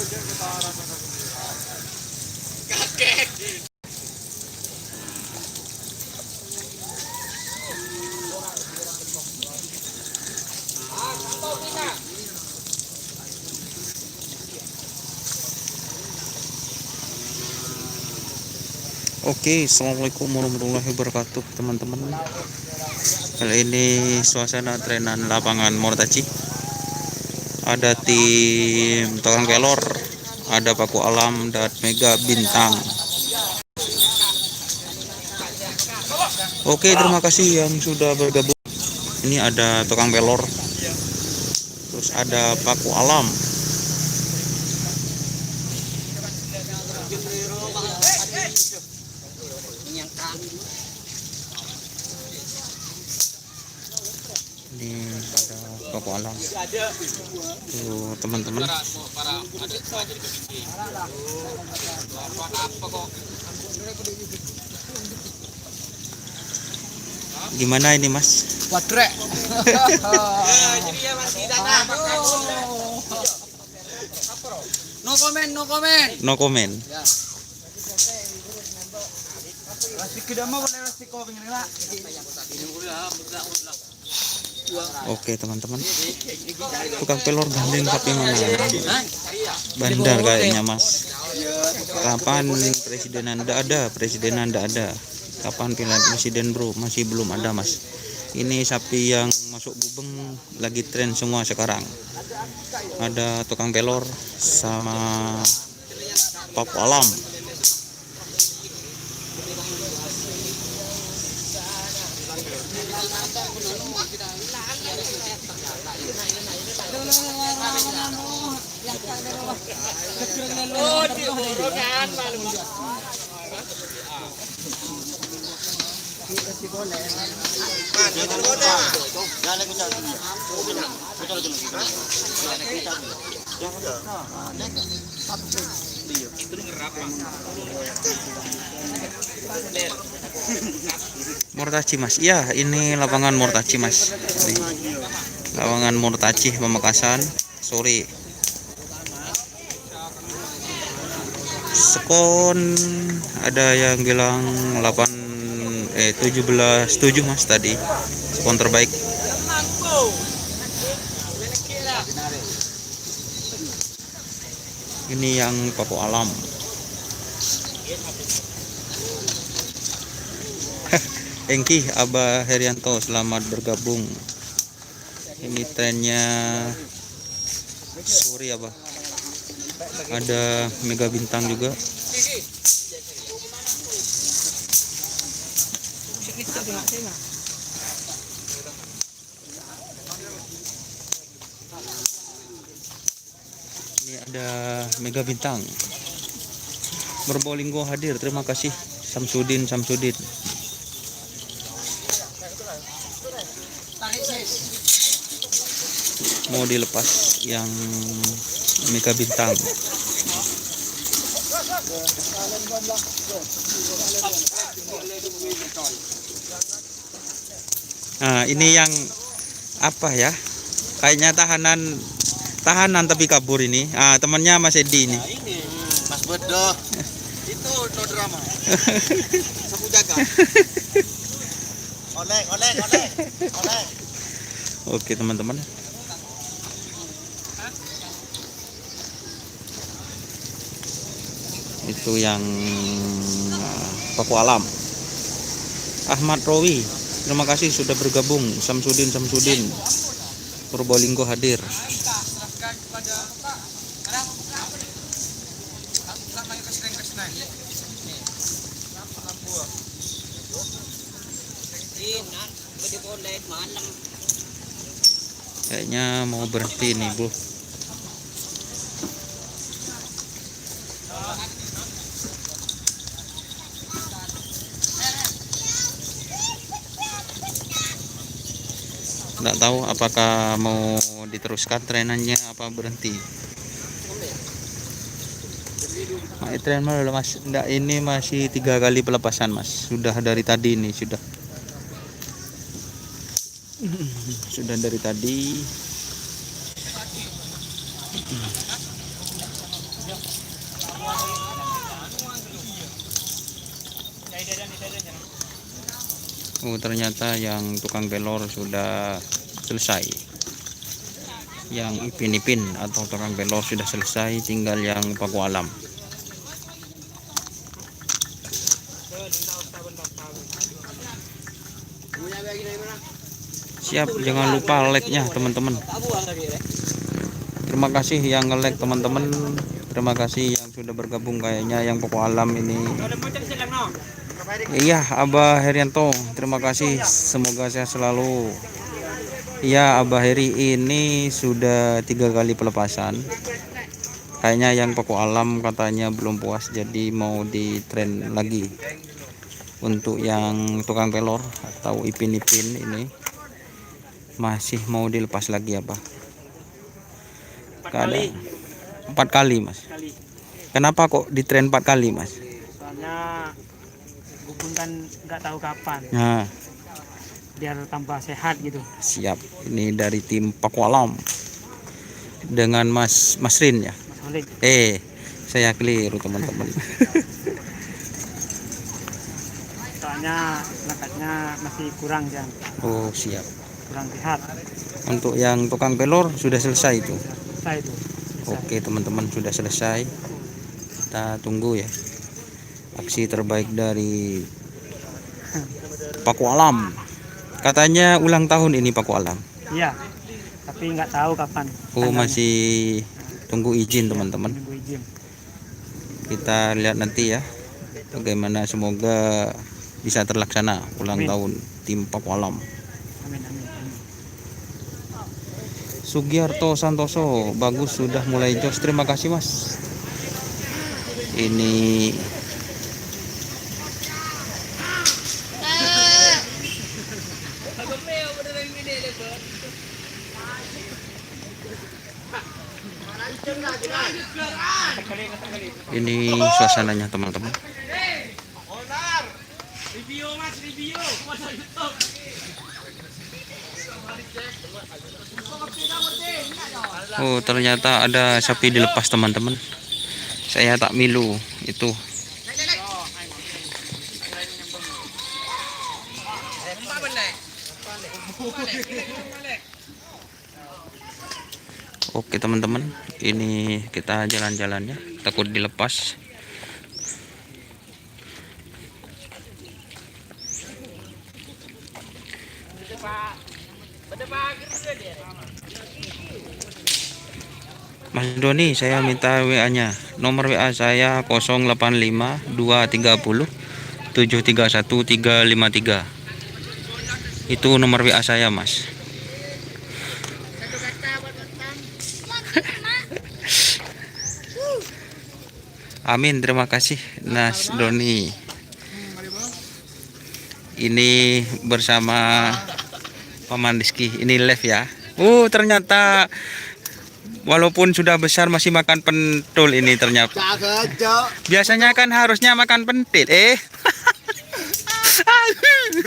Oke, assalamualaikum warahmatullahi wabarakatuh, teman-teman. Kali ini suasana trenan lapangan Mortaci. Ada tim Tukang Pelor, ada Paku Alam dan Mega Bintang. Oke, terima kasih yang sudah bergabung. Ini ada Tukang Pelor, terus ada Paku Alam. Ini ada Paku Alam. Tuh, teman-teman. Gimana ini, Mas? Wadrek. No comment, no comment. No comment. Ya. Oke, teman-teman. Tukang pelor gandeng tapi mana? Bandar kayaknya, Mas. Kapan presiden Anda ada? Presiden Anda ada. Kapan pilihan presiden, bro? Masih belum ada, Mas. Ini sapi yang masuk gubeng lagi tren semua sekarang. Ada Tukang Pelor sama Paku Alam. Mortaci, Mas. Ya, ini lapangan Mortaci, Mas. Nih, lapangan Mortaci Pamekasan sore. Skon ada yang bilang 17-7, Mas, tadi. Skon terbaik. Ini yang Paku Alam. Engki Abah Herianto, selamat bergabung. Ini trennya sore, Abah. Ada Mega Bintang juga. Ini ada Mega Bintang. Probolinggo hadir, terima kasih Samsudin. Mau dilepas yang Mega Bintang. Nah, ini yang apa ya? Kayaknya tahanan tapi kabur ini. Ah, temannya Mas Edi ini. Nah, ini Mas Bedo. Itu no drama. Sapu jaga. Oleng. Oke, teman-teman. Itu yang Paku Alam. Ahmad Rowi, terima kasih sudah bergabung. Samsudin Probolinggo hadir. Kayaknya mau berhenti nih, Bu. Nggak tahu apakah mau diteruskan trenannya apa berhenti. Tren malah, Mas. Nggak, ini masih 3 kali pelepasan, Mas. Sudah dari tadi ini sudah dari tadi. Oh, ternyata yang tukang pelor sudah selesai. Yang ipin-ipin atau tukang pelor sudah selesai, tinggal yang paku alam. Siap, jangan lupa like-nya teman-teman. Terima kasih yang nge-like teman-teman. Terima kasih yang sudah bergabung, kayaknya yang paku alam ini. Iya, Abah Herianto, terima kasih, semoga sehat selalu. Iya, Abah Heri ini sudah 3 kali pelepasan. Kayaknya yang paku alam katanya belum puas, jadi mau di tren lagi. Untuk yang tukang pelor atau ipin-ipin ini masih mau dilepas lagi apa? Kadang 4 kali mas. Kenapa kok di tren 4 kali mas? Soalnya gubun kan nggak tahu kapan, Nah, biar tambah sehat gitu. siap. Ini dari tim paku alam dengan Mas Rin ya. Mas Holid, Saya keliru teman-teman. soalnya ngangkatnya masih kurang jam, Oh siap. kurang sehat. Untuk yang tukang pelor sudah selesai itu. Selesai itu. Selesai. Oke teman-teman, sudah selesai. Kita tunggu ya aksi terbaik dari paku alam. Katanya ulang tahun ini paku alam. Iya, tapi nggak tahu kapan. Oh tanggalnya. masih tunggu izin teman-teman. Nunggu izin. Kita lihat nanti ya bagaimana, semoga bisa terlaksana ulang Amin. tahun tim paku alam. Amin, amin, amin. Sugiarto Santoso, bagus sudah mulai jos. Terima kasih mas. Ini suasananya teman-teman. Oh ternyata ada sapi dilepas teman-teman. Saya tak milu itu. Oke teman-teman, ini kita jalan-jalan ya, takut dilepas. Mas Doni, saya minta WA-nya. Nomor WA saya 085 230 731 353. Itu nomor WA saya, Mas. Amin, terima kasih Mas Doni. Ini bersama Paman Rizky. Ini live ya. Ternyata walaupun sudah besar masih makan pentul ini ternyata. Biasanya kan harusnya makan pentil.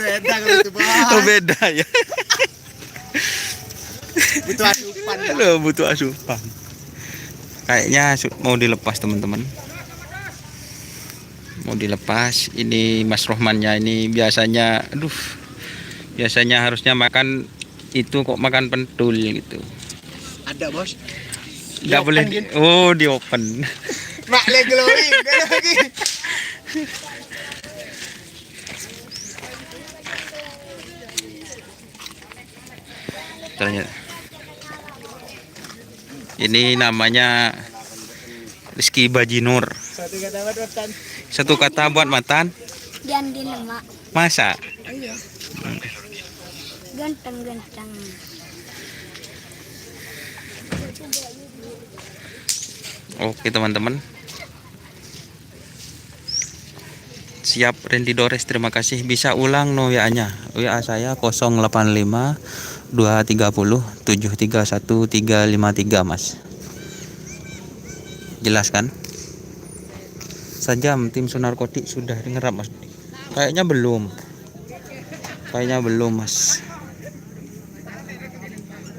Beda kalau itu bang. Oh beda ya. Butuh asupan. Loh, butuh asupan. Kayaknya mau dilepas teman-teman. Mau dilepas. Ini Mas Rohmannya ini biasanya, biasanya harusnya makan itu kok makan pentul gitu. Ada bos. Nggak boleh. Di open. Mak le glowing lagi. Ternyata ini namanya Rizky Bajinur. Satu kata buat Matan. Gandhi lemak. Masa? Iya. Ganteng-ganteng. Oke teman-teman. Siap Randy Dores, terima kasih. Bisa ulang no WA-nya. WA saya 085 230 731 353 Mas. Jelas kan? Sajam tim Sunarkotik sudah ngerap Mas. Kayaknya belum. Mas.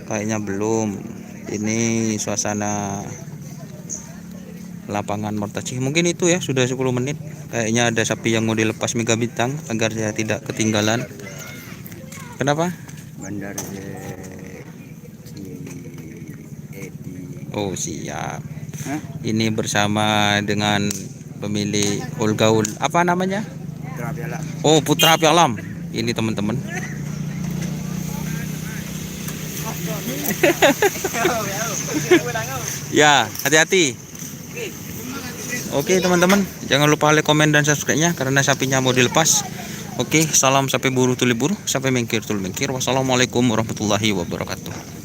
Kayaknya belum. Ini suasana lapangan Mortaci. Mungkin itu ya, sudah 10 menit. Kayaknya ada sapi yang mau dilepas Mega Bintang agar dia tidak ketinggalan. Kenapa? Bandar Oh siap. Ini bersama dengan pemilik Olgaul, apa namanya? Oh, Putra Api Alam. Ini teman-teman. Ya, hati-hati. Oke teman-teman, jangan lupa like, komen, dan subscribe-nya karena sapinya mau dilepas. Oke, salam sapi buru tuli buru, sampai mengkir tul mengkir. Wassalamualaikum warahmatullahi wabarakatuh.